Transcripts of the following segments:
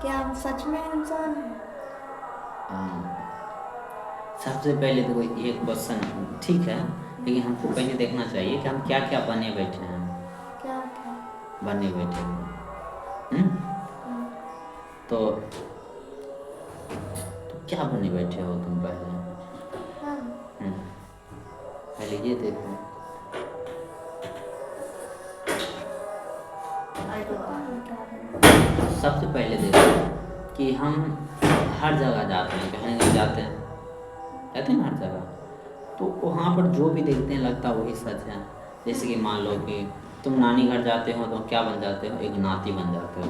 क्या हम सच में इंसान हैं? सबसे पहले तो ये क्वेश्चन ठीक है, लेकिन हमको पहले देखना चाहिए कि हम क्या क्या बने बैठे हैं। क्या क्या? बने बैठे हैं। तो क्या बने बैठे हो तुम पहले? हाँ। पहले ये देखो। सबसे पहले देखो कि हम हर जगह जाते हैं, कहीं नहीं जाते हैं ना हर जगह। तो वहाँ पर जो भी देखते हैं लगता है वही सच है। जैसे कि मान लो कि तुम नानी घर जाते हो तो क्या बन जाते हो? एक नाती बन जाते हो।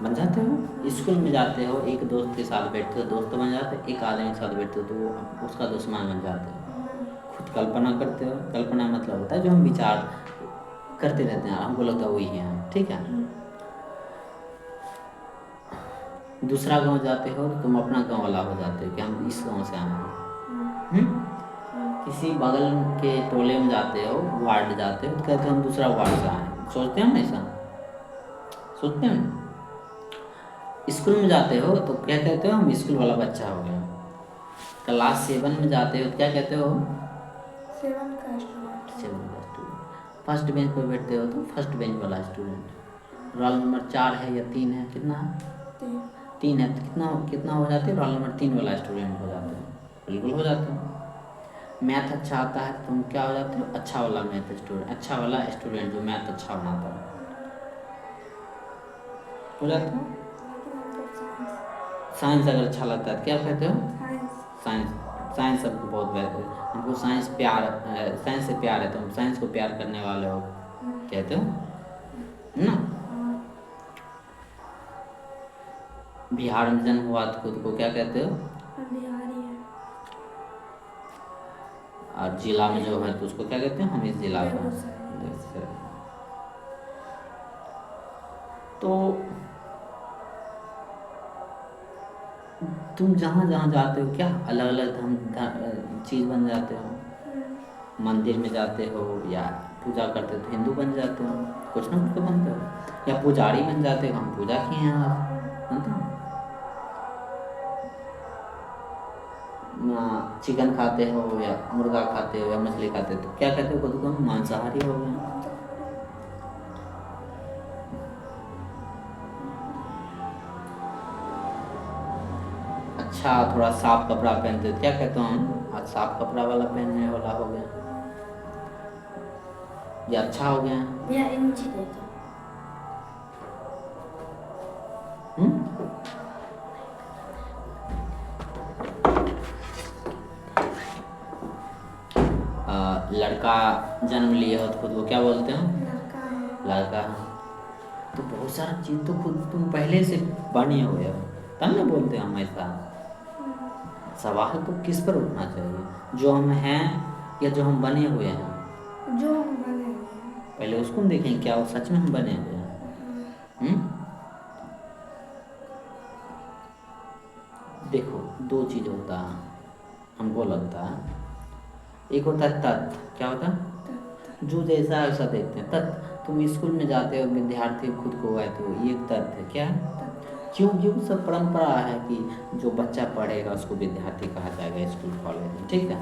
बन जाते हो। स्कूल में जाते हो, एक दोस्त के साथ बैठते हो, दोस्त बन जाते हो। एक आदमी के साथ बैठते हो तो उसका दुश्मन बन जाते हो। खुद कल्पना करते हो। कल्पना मतलब होता है जो हम विचार करते रहते हैं, हमको लगता है वही है। ठीक है। दूसरा गांव जाते हो तो तुम अपना गांव वाला हो जाते हो कि हम इस गांव से आए हैं। किसी बगल के टोले में जाते हो, वार्ड जाते हो तो कहते हो हम दूसरा वार्ड से आए हैं। सोचते हैं ना ऐसा? सोचते हैं ना? स्कूल में जाते हो तो क्या कहते हो? हम स्कूल वाला बच्चा हो गया। क्लास 7 में जाते हो तो क्या कहते हो? 7 का स्टूडेंट। 7 का स्टूडेंट। फर्स्ट बेंच पर बैठते हो तो फर्स्ट बेंच वाला स्टूडेंट। रोल नंबर 4 है या 3 है? कितना है? 3 है तो कितना कितना हो जाते हैं? रोल नंबर 3 वाला स्टूडेंट हो जाते हो। बिल्कुल हो जाते हो। मैथ अच्छा आता है तो तुम क्या हो जाते हो? अच्छा वाला मैथ स्टूडेंट, अच्छा वाला स्टूडेंट जो मैथ अच्छा बनाता है हो जाते हो। साइंस अगर अच्छा लगता है तो क्या कहते हो? साइंस। साइंस सबको बहुत बेहतर, हमको साइंस प्यार, साइंस से प्यार है तो हम साइंस को प्यार करने वाले हो कहते हो ना। बिहार में जन्म हुआ तो खुद को क्या कहते हो? बिहारी है। और जिला में जो है तो उसको क्या कहते हैं? हम इस जिला का। तो तुम जहाँ जहाँ जाते हो क्या अलग अलग चीज़ बन जाते हो। मंदिर में जाते हो या पूजा करते हो तो हिंदू बन जाते हो, कुछ ना कुछ तो बनते हो। या पुजारी बन जाते हो, हम पूजा किए हैं आज, बनते हो। चिकन खाते हो या मुर्गा खाते हो या मछली खाते हो तो क्या कहते हो? खुद को हम मांसाहारी हो गए। अच्छा थोड़ा साफ कपड़ा पहनते हो क्या कहते हो? हम आज साफ कपड़ा वाला पहनने वाला हो गया, ये अच्छा हो गया। भैया इंची दे दो। लड़का जन्म लिए हो तो खुद को क्या बोलते हो? लड़का है। लड़का है। तो बहुत सारा चीज़ तो खुद तुम पहले से बने हुए हो तब ना बोलते हो हम ऐसा। सवाल तो किस पर उठना चाहिए, जो हम हैं या जो हम बने हुए हैं? जो हम बने हुए हैं। पहले उसको देखें क्या वो सच में हम बने हुए हैं। देखो दो चीज़ होता है हमको लगता है। एक होता है तथ्य, क्या होता है? जो जैसा है वैसा देखते हैं। तथ्य तुम स्कूल में जाते हो, विद्यार्थी खुद को गए तो ये एक तथ्य है। क्या है? क्योंकि वो सब परंपरा है कि जो बच्चा पढ़ेगा उसको विद्यार्थी कहा जाएगा स्कूल कॉलेज में। ठीक है।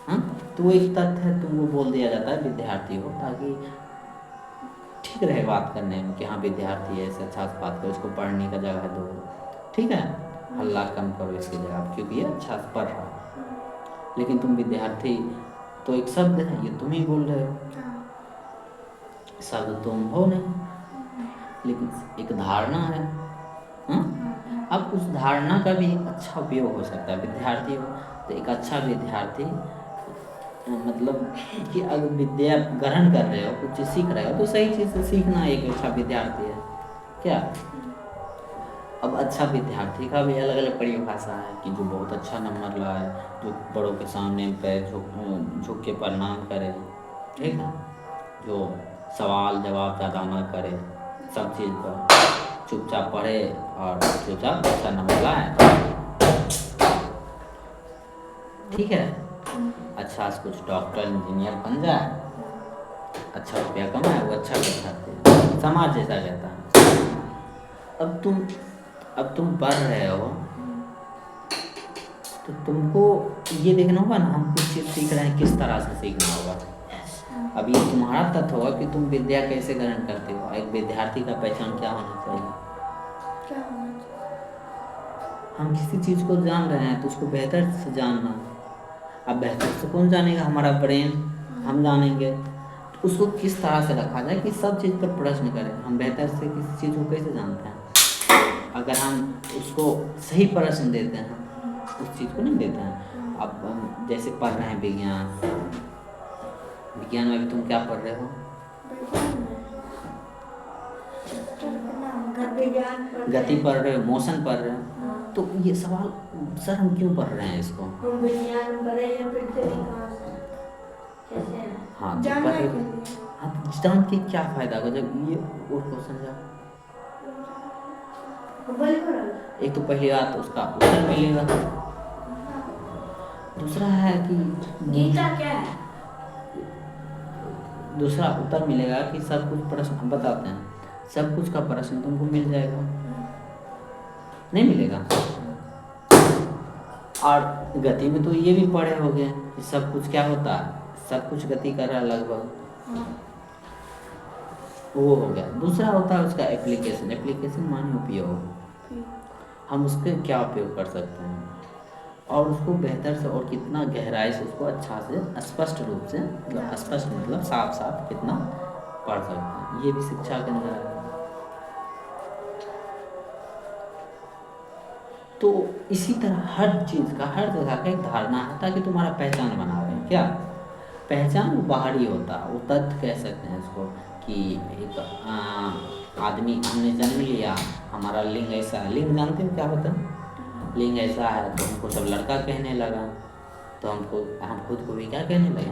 हाँ तो एक तथ्य है, तुमको बोल दिया जाता है विद्यार्थी हो ताकि ठीक रहे बात करने में कि हाँ विद्यार्थी है, ऐसे अच्छा से बात करो, उसको पढ़ने का जगह दो। ठीक है। हल्ला कम करो इसकी जगह, क्योंकि ये अच्छा से पढ़ रहा है। लेकिन तुम विद्यार्थी तो एक शब्द है, ये तुम ही बोल रहे हो, शब्द तुम हो नहीं, लेकिन एक धारणा है। अब उस धारणा का भी एक अच्छा उपयोग हो सकता है। विद्यार्थी हो तो एक अच्छा विद्यार्थी मतलब कि अगर विद्या ग्रहण कर रहे हो, कुछ चीज़ सीख रहे हो तो सही चीज़ से सीखना एक अच्छा विद्यार्थी है। क्या? अब अच्छा विद्यार्थी का भी अलग अलग परिभाषा है कि जो बहुत अच्छा नंबर लाए, जो बड़ों के सामने पैर झुक के प्रणाम करे। ठीक है। जो सवाल जवाब ज़्यादा ना करे, सब चीज़ पर चुपचाप पढ़े और चुपचाप अच्छा नंबर लाए। ठीक है। अच्छा से कुछ डॉक्टर इंजीनियर बन जाए, अच्छा रुपया कमाए, वो अच्छा विद्यार्थी है, समाज जैसा कहता है। अब तुम पढ़ रहे हो तो तुमको ये देखना होगा ना, हम कुछ चीज़ सीख रहे हैं किस तरह से सीखना होगा। अब ये तुम्हारा तथ्य होगा कि तुम विद्या कैसे ग्रहण करते हो। एक विद्यार्थी का पहचान क्या होना चाहिए? क्या होना चाहिए? हम किसी चीज़ को जान रहे हैं तो उसको बेहतर से जानना। अब बेहतर से कौन जानेगा? हमारा ब्रेन, हम जानेंगे। तो उसको किस तरह से रखा जाए कि सब चीज़ पर प्रश्न करें। हम बेहतर से किसी चीज़ को कैसे जानते हैं? अगर हम उसको सही प्रश्न देते हैं, उस चीज़ को नहीं देते हैं। अब हम जैसे पढ़ रहे हैं विज्ञान में भी तुम क्या पढ़ रहे हो? गति पढ़ रहे हो, मोशन पढ़ रहे हो। तो ये सवाल, सर हम क्यों पढ़ रहे हैं इसको? हम विज्ञान पढ़े या पृथ्वी कहाँ से कैसे है? हाँ तो जानने पढ़े। के लिए। हाँ जान के क्या फायदा होगा जब ये और क्वेश्चन जाओ। एक तो पहली बात उसका उत्तर मिलेगा, दूसरा है कि गीता क्या है? दूसरा उत्तर मिलेगा कि सब कुछ प्रश्न हम बताते हैं, सब कुछ का प्रश्न तुमको मिल जाएगा, नहीं मिलेगा। और गति में तो ये भी पढ़े होगे कि सब कुछ क्या होता है, सब कुछ गति कर रहा है लगभग, वो हो गया। दूसरा होता है उसका एप्लीकेशन। एप्लीकेशन माने उपयोग, हम उसके क्या उपयोग कर सकते हैं और उसको बेहतर से और कितना गहराई से उसको अच्छा से स्पष्ट रूप से, मतलब स्पष्ट मतलब साफ साफ कितना पढ़ सकते हैं, ये भी शिक्षा के अंदर है। तो इसी तरह हर चीज़ का, हर जगह का एक धारणा है ताकि तुम्हारा पहचान बना रहे। क्या पहचान? वो बाहरी होता है, वो तथ्य कह सकते हैं इसको कि एक आदमी, हमने जन्म लिया, हमारा लिंग ऐसा है। लिंग जानते हो क्या होता है? लिंग ऐसा है तो हमको सब लड़का कहने लगा, तो हम खुद को भी क्या कहने लगे?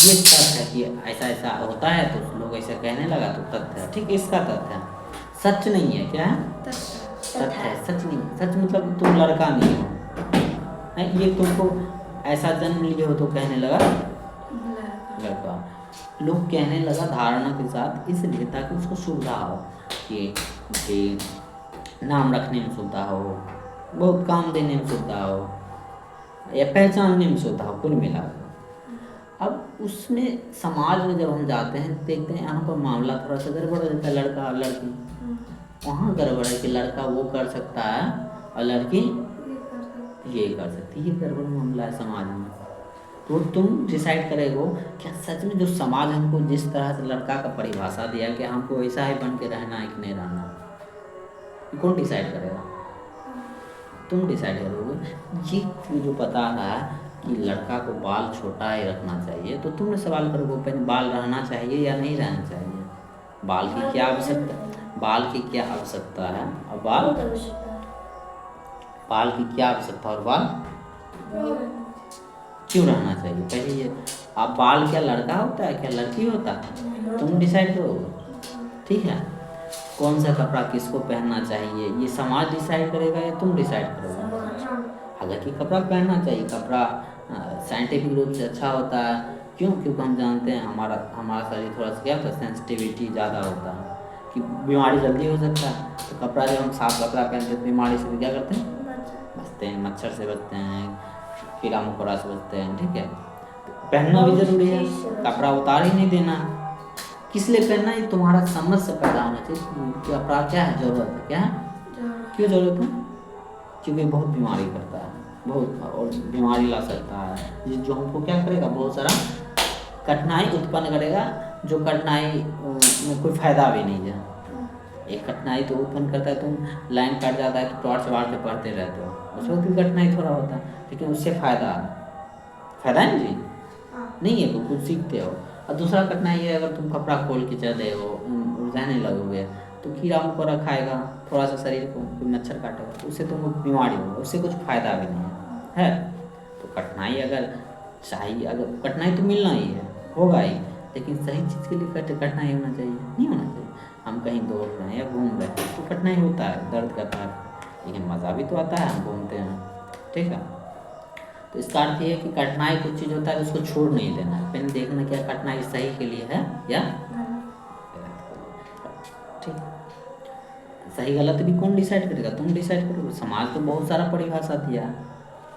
ये तथ्य है कि ऐसा ऐसा होता है तो लोग ऐसा कहने लगा, तो तथ्य है। ठीक, इसका तथ्य है, सच नहीं है। क्या है? तथ्य है, सच नहीं। सच मतलब तुम लड़का नहीं हो, ये तुमको ऐसा जन्म लिए हो तो कहने लगा लड़का। लोग कहने लगा धारणा के साथ, इसलिए ताकि उसको सुविधा हो कि नाम रखने में सुविधा हो, बहुत काम देने में सुविधा हो, या पहचानने में सुविधा हो, कुल मिला। अब उसमें समाज में जब हम जाते हैं देखते हैं यहाँ पर मामला थोड़ा सा गड़बड़ हो जाता है। लड़का और लड़की, वहाँ गड़बड़ है कि लड़का वो कर सकता है और लड़की ये कर सकती है। ये गड़बड़ मामला है समाज में। तो तुम डिसाइड करेगो क्या सच में जो समाज हमको जिस तरह से लड़का का परिभाषा दिया कि हमको ऐसा ही बन के रहना है कि नहीं रहना, कौन डिसाइड करेगा? तुम डिसाइड करोगे। ये जो बता रहा है कि लड़का को बाल छोटा ही रखना चाहिए, तो तुमने सवाल करोगे पहले बाल रहना चाहिए या नहीं रहना चाहिए? बाल की क्या आवश्यकता, बाल की क्या आवश्यकता है और बाल की क्या आवश्यकता और बाल क्यों रहना चाहिए? पहले ये, आप बाल क्या लड़का होता है क्या लड़की होता है? तुम डिसाइड करोगे। ठीक है, कौन सा कपड़ा किसको पहनना चाहिए ये समाज डिसाइड करेगा या तुम डिसाइड करोगे? हालांकि कपड़ा पहनना चाहिए, कपड़ा साइंटिफिक रूप से अच्छा होता है। क्यों? क्योंकि हम जानते हैं हमारा शरीर थोड़ा सा क्या होता है, सेंसिटिविटी ज़्यादा होता है कि बीमारी जल्दी हो सकता है। तो कपड़ा जब हम साफ कपड़ा पहनते हैं बीमारी से भी क्या करते हैं, बचते हैं, मच्छर से बचते हैं, कीड़ा मकोड़ा से बचते हैं। ठीक है, पहनना भी जरूरी है, कपड़ा उतार ही नहीं देना। किस लिए पहनना है? तुम्हारा समझ से पैदा होना चाहिए कपड़ा क्या है, जरूरत है। क्या है? क्यों जरूरत है? क्योंकि बहुत बीमारी करता है, बहुत, और बीमारी ला सकता है जो हमको क्या करेगा, बहुत सारा कठिनाई उत्पन्न करेगा, जो कठिनाई में कोई फायदा भी नहीं है। एक कठिनाई तो उत्पन्न करता है, तुम लाइन कट जाता है तो टॉर्च बार के पढ़ते रहते हो, उसमें भी कठिनाई थोड़ा होता है, लेकिन उससे फायदा है ना जी, नहीं है तो कुछ सीखते हो। और दूसरा कठिनाई है, अगर तुम कपड़ा खोल के चले हो, रहने लगोगे तो कीड़ा मकोड़ा खाएगा थोड़ा सा शरीर को, कोई मच्छर काटेगा तो उससे तुमको बीमारी होगा, उससे कुछ फायदा भी नहीं है। तो कठिनाई अगर चाहिए, अगर कठिनाई तो मिलना ही है, होगा ही, लेकिन सही चीज़ के लिए कठिनाई होना चाहिए, नहीं होना चाहिए। हम कहीं दौड़ रहे हैं या घूम रहे हैं तो कठिनाई होता है, दर्द करता है, लेकिन मज़ा भी तो आता है, हम घूमते हैं। ठीक है, तो इसका अर्थ ये है कि कठिनाई कुछ चीज़ होता है उसको छोड़ नहीं देना है, पहले देखना क्या कठिनाई सही के लिए है या ठीक। सही गलत भी कौन डिसाइड करेगा? तुम डिसाइड करोगे। समाज तो बहुत सारा परिभाषा दिया है,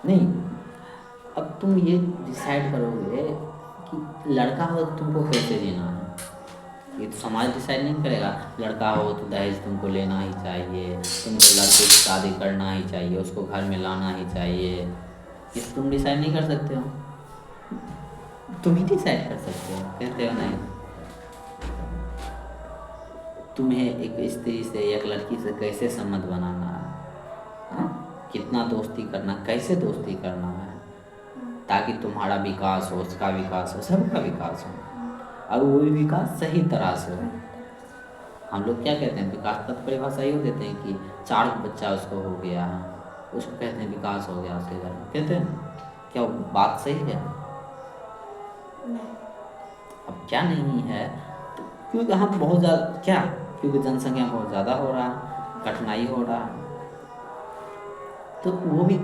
नहीं? अब तुम ये डिसाइड करोगे कि लड़का हो तो तुमको कैसे जीना है, ये तो समाज डिसाइड नहीं करेगा। लड़का हो तो दहेज तुमको लेना ही चाहिए, तुमको लड़के की शादी करना ही चाहिए, उसको घर में लाना ही चाहिए, ये तुम डिसाइड नहीं कर सकते हो। तुम ही डिसाइड कर सकते हो, कहते हो नहीं? तुम्हें एक स्त्री से, एक लड़की से कैसे संबंध बनाना है, हाँ? कितना दोस्ती करना, कैसे दोस्ती करना है, ताकि तुम्हारा विकास हो, उसका विकास हो, सबका विकास हो, और वो भी विकास सही तरह से हो। हम लोग क्या कहते हैं, विकास का परिभाषा ये देते हैं कि 4 बच्चा उसको हो गया, उसको कहते हैं विकास हो गया उसके घर में, कहते हैं। क्या वो बात सही है? अब क्या नहीं है, तो क्योंकि हम बहुत ज़्यादा, क्या, क्योंकि जनसंख्या बहुत ज़्यादा हो रहा है, कठिनाई हो रहा है, तो वो भी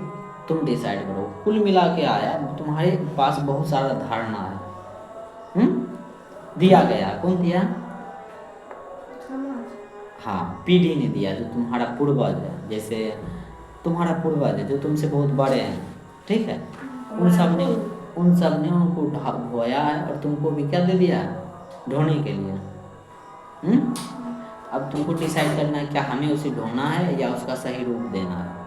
तुम डिसाइड करो। कुल मिला के आया, तुम्हारे पास बहुत सारा धारणा है, दिया गया, कौन दिया? हाँ, पीढ़ी ने दिया, जो तुम्हारा पूर्वज है, जैसे तुम्हारा पूर्वज है जो तुमसे बहुत बड़े हैं, ठीक है, उन सब ने उनको ढोया है, और तुमको भी क्या दे दिया है, ढोने के लिए। अब तुमको डिसाइड करना है क्या हमें उसे ढोना है या उसका सही रूप देना है।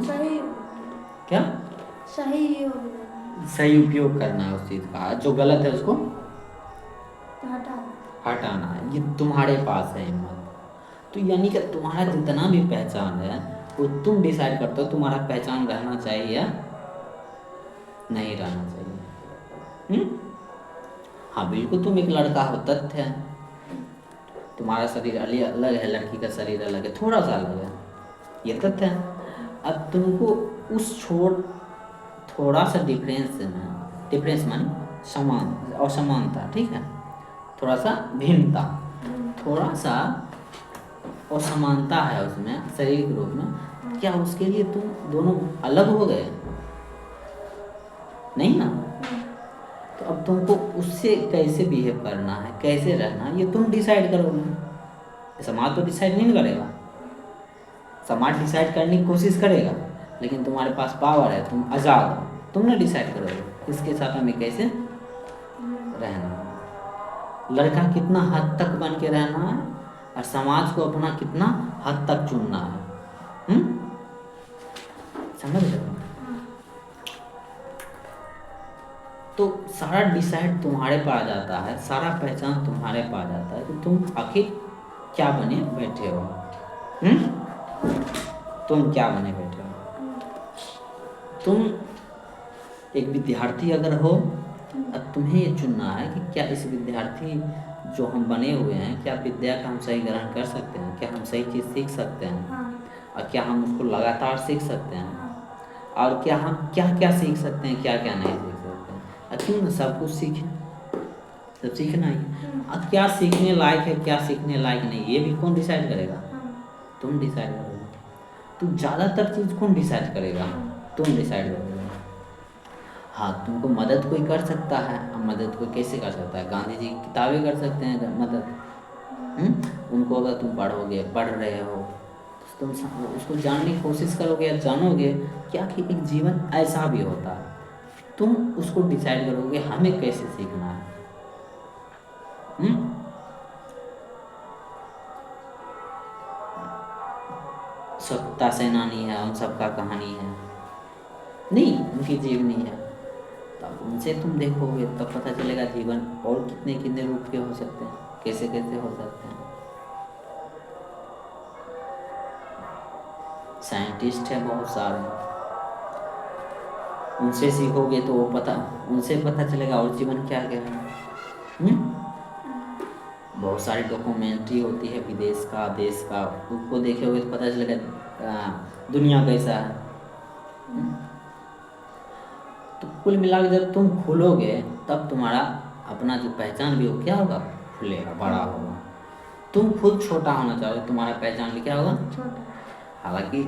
सही, क्या सही उपयोग करना है उस चीज़ का, जो गलत है उसको हटाना है, ये तुम्हारे पास है हिम्मत। तो यानी कि तुम्हारा जितना भी पहचान है वो तुम डिसाइड करते हो, तुम्हारा पहचान रहना चाहिए या नहीं रहना चाहिए। हाँ बिल्कुल, तुम एक लड़का हो, तथ्य है, तुम्हारा शरीर अलग है, लड़की का शरीर अलग है, थोड़ा सा अलग है, ये तथ्य है। अब तुमको उस थोड़ा सा डिफरेंस माने समान और समानता, ठीक है, थोड़ा सा भिन्नता, थोड़ा सा और समानता है उसमें शरीर के रूप में, क्या उसके लिए तुम दोनों अलग हो गए? नहीं ना। तो अब तुमको उससे कैसे बिहेव करना है, कैसे रहना है, ये तुम डिसाइड करोगे। समाज तो डिसाइड नहीं करेगा, समाज डिसाइड करने की कोशिश करेगा, लेकिन तुम्हारे पास पावर है, तुम आज़ाद हो, तुमने डिसाइड करोगे इसके साथ हमें कैसे रहना है, लड़का कितना हद तक बन के रहना है, और समाज को अपना कितना हद तक चुनना है। समझ रहे हो? तो सारा डिसाइड तुम्हारे पास आ जाता है, सारा पहचान तुम्हारे पास आ जाता है कि तुम आखिर क्या बने बैठे हो। तुम क्या बने बैठे हो? तुम एक विद्यार्थी अगर हो, अब तुम्हें ये चुनना है कि क्या इस विद्यार्थी जो हम बने हुए हैं, क्या विद्या का हम सही ग्रहण कर सकते हैं, क्या हम सही चीज़ सीख सकते हैं, और क्या हम उसको लगातार सीख सकते हैं, और क्या हम क्या क्या सीख सकते हैं, क्या क्या नहीं सीख सकते हैं। क्यों ना सब कुछ सीखें, सब सीखना ही। और क्या सीखने लायक है, क्या सीखने लायक नहीं, ये भी कौन डिसाइड करेगा? तुम डिसाइड करोगे। तो ज़्यादातर चीज़ कौन डिसाइड करेगा? तुम डिसाइड करोगे। हाँ, तुमको मदद कोई कर सकता है, अब मदद कोई कैसे कर सकता है? गांधी जी की किताबें कर सकते हैं मदद। उनको अगर तुम पढ़ रहे हो, तो तुम उसको जानने की कोशिश करोगे या जानोगे क्या कि एक जीवन ऐसा भी होता है, तुम उसको डिसाइड करोगे हमें कैसे सीखना है। स्वतंत्रता सेनानी है, उन सबका कहानी है नहीं, उनकी जीवनी है, तब उनसे तुम देखोगे तब पता चलेगा जीवन और कितने कितने रूप के हो सकते हैं, कैसे कैसे हो सकते हैं। साइंटिस्ट है बहुत सारे, उनसे सीखोगे तो वो उनसे पता चलेगा और जीवन क्या क्या है। बहुत सारी डॉक्यूमेंट्री होती है विदेश का, देश का, उसको देखोगे तो पता चलेगा दुनिया कैसा है। तो कुल मिलाकर जब तुम खुलोगे तब तुम्हारा अपना जो पहचान भी हो क्या होगा, खुलेगा, बड़ा होगा। तुम खुद छोटा होना चाहोगे, तुम्हारा पहचान भी क्या होगा, छोटा। हालांकि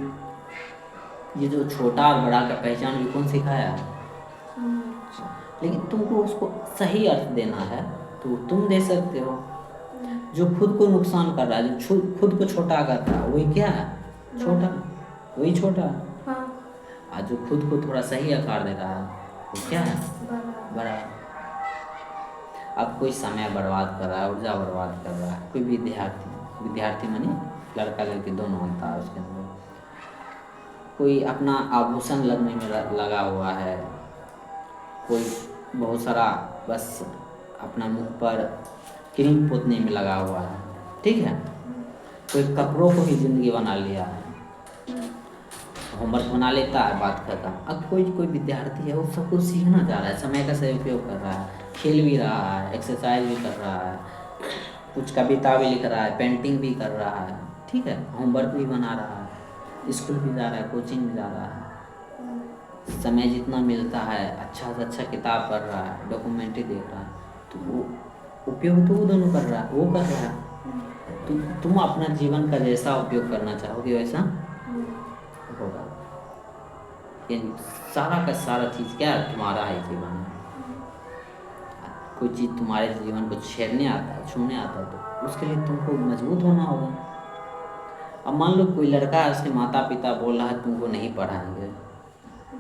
ये जो छोटा और बड़ा का पहचान भी कौन सिखाया है, लेकिन तुमको उसको सही अर्थ देना है तो तुम दे सकते हो। जो खुद को नुकसान कर रहा है, जो खुद को छोटा कर रहा है, वही क्या है? छोटा, वही छोटा। हाँ। और जो खुद को थोड़ा सही आकार दे रहा है, वो क्या है? बड़ा। अब कोई समय बर्बाद कर रहा है, ऊर्जा बर्बाद कर रहा है, कोई विद्यार्थी माने लड़का लड़की दोनों होता है उसके अंदर, कोई अपना आभूषण लगने में लगा हुआ है, कोई बहुत सारा बस अपना मुंह पर क्रीम पोतने में लगा हुआ है, ठीक है। कोई कपड़ों को ही ज़िंदगी बना लिया है, होमवर्क बना लेता है, बात खत्म। अब कोई विद्यार्थी है वो सब कुछ सीखना चाह रहा है, समय का सही उपयोग कर रहा है, खेल भी रहा है, एक्सरसाइज भी कर रहा है, कुछ कविता भी लिख रहा है, पेंटिंग भी कर रहा है, ठीक है, होमवर्क भी बना रहा है, स्कूल भी जा रहा है, कोचिंग भी जा रहा है, समय जितना मिलता है अच्छा से अच्छा किताब पढ़ रहा है, डॉक्यूमेंट्री देख रहा है, तो वो उपयोग तो वो दोनों कर रहा है, वो कर रहा है। तो तुम अपना जीवन का जैसा उपयोग करना चाहोगे वैसा होगा। यानी सारा का सारा चीज़ क्या है? तुम्हारा है जीवन में। कोई चीज़ तुम्हारे जीवन को छूने आता है तो उसके लिए तुमको मजबूत होना होगा। अब मान लो कोई लड़का है, उसके माता पिता बोल रहा है तुमको नहीं पढ़ाएंगे,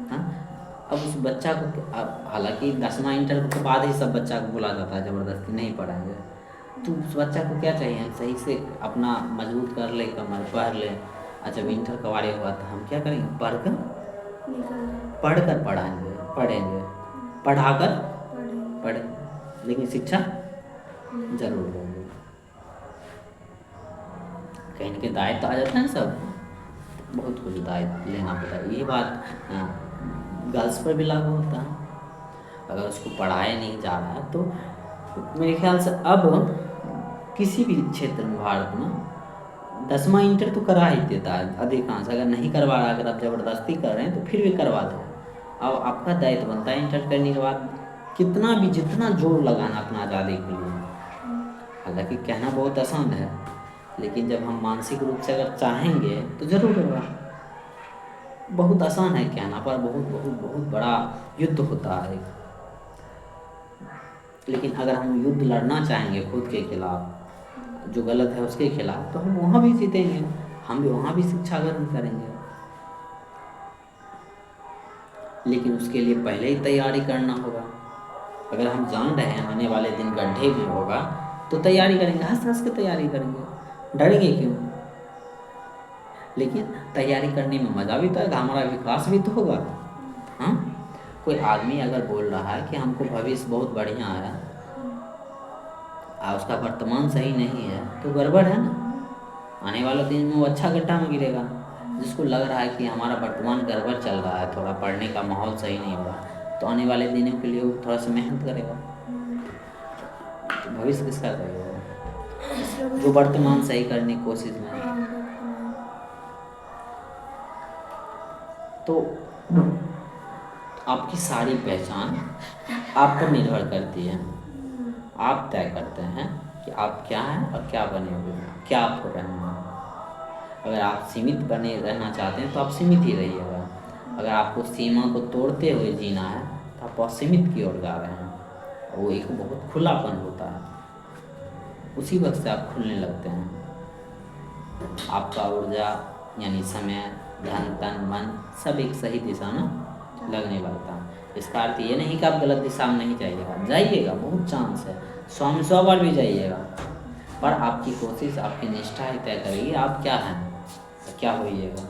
हाँ, अब उस बच्चा को, अब हालांकि 10वां इंटर के बाद ही सब बच्चा को बोला जाता है ज़बरदस्ती नहीं पढ़ाएंगे, तो उस बच्चा को क्या चाहिए? सही से अपना मजबूत कर ले, कमर पढ़ ले। अच्छा इंटर कवाड़े हुआ तो हम क्या करेंगे? पढ़कर पढ़ेंगे, पढ़ाकर पढ़ेंगे, लेकिन शिक्षा जरूर देंगे। कहीं ना कहीं दायित्व आ जाता है, सब बहुत कुछ दायित्व लेना पड़ता है। ये बात गर्ल्स पर भी लागू होता है। अगर उसको पढ़ाया नहीं जा रहा है तो मेरे ख्याल से अब किसी भी क्षेत्र में भारत में 10वां इंटर तो करा ही देता है अधिकांश। अगर नहीं करवा रहा, अगर आप ज़बरदस्ती कर रहे हैं तो फिर भी करवा दो। अब आपका दायित्व बनता है इंटर करने के बाद जितना जोर लगाना अपना आज़ादी के लिए। हालांकि कहना बहुत आसान है, लेकिन जब हम मानसिक रूप से अगर चाहेंगे तो ज़रूर होगा। बहुत आसान है कहना, पर बहुत बहुत बहुत बड़ा युद्ध होता है। लेकिन अगर हम युद्ध लड़ना चाहेंगे खुद के खिलाफ, जो गलत है उसके खिलाफ, तो हम वहाँ भी जीतेंगे, हम भी वहाँ भी शिक्षा ग्रहण करेंगे। लेकिन उसके लिए पहले ही तैयारी करना होगा। अगर हम जान रहे हैं आने वाले दिन गड्ढे में होगा तो तैयारी करेंगे, हंस के तैयारी करेंगे, डरेंगे क्यों? लेकिन तैयारी करने में मज़ा भी तो है, हमारा विकास भी तो होगा। हाँ, कोई आदमी अगर बोल रहा है कि हमको भविष्य बहुत बढ़िया है और उसका वर्तमान सही नहीं है तो गड़बड़ है ना। आने वाले दिन में वो अच्छा गड्ढा में गिरेगा। जिसको लग रहा है कि हमारा वर्तमान गड़बड़ चल रहा है, थोड़ा पढ़ने का माहौल सही नहीं हो रहा, तो आने वाले दिनों के लिए वो थोड़ा सा मेहनत करेगा। तो भविष्य किसका सही होगा? जो वर्तमान सही करने की कोशिश में है। तो आपकी सारी पहचान आप पर निर्भर करती है। आप तय करते हैं कि आप क्या हैं और क्या बने हुए हैं, क्या आपको रहना है। अगर आप सीमित बने रहना चाहते हैं तो आप सीमित ही रहिएगा। अगर आपको सीमा को तोड़ते हुए जीना है तो आप असीमित की ओर जा रहे हैं। वो एक बहुत खुलापन होता है, उसी वक्त से आप खुलने लगते हैं। आपका ऊर्जा यानी समय, धन, तन, मन सब एक सही दिशा में लगने लगता है। इसका अर्थ ये नहीं कि आप गलत दिशा में नहीं जाइएगा, बहुत चांस है, 100 में 100 बार भी जाइएगा, पर आपकी कोशिश, आपकी निष्ठा ही तय करेगी आप क्या हैं, क्या होइएगा।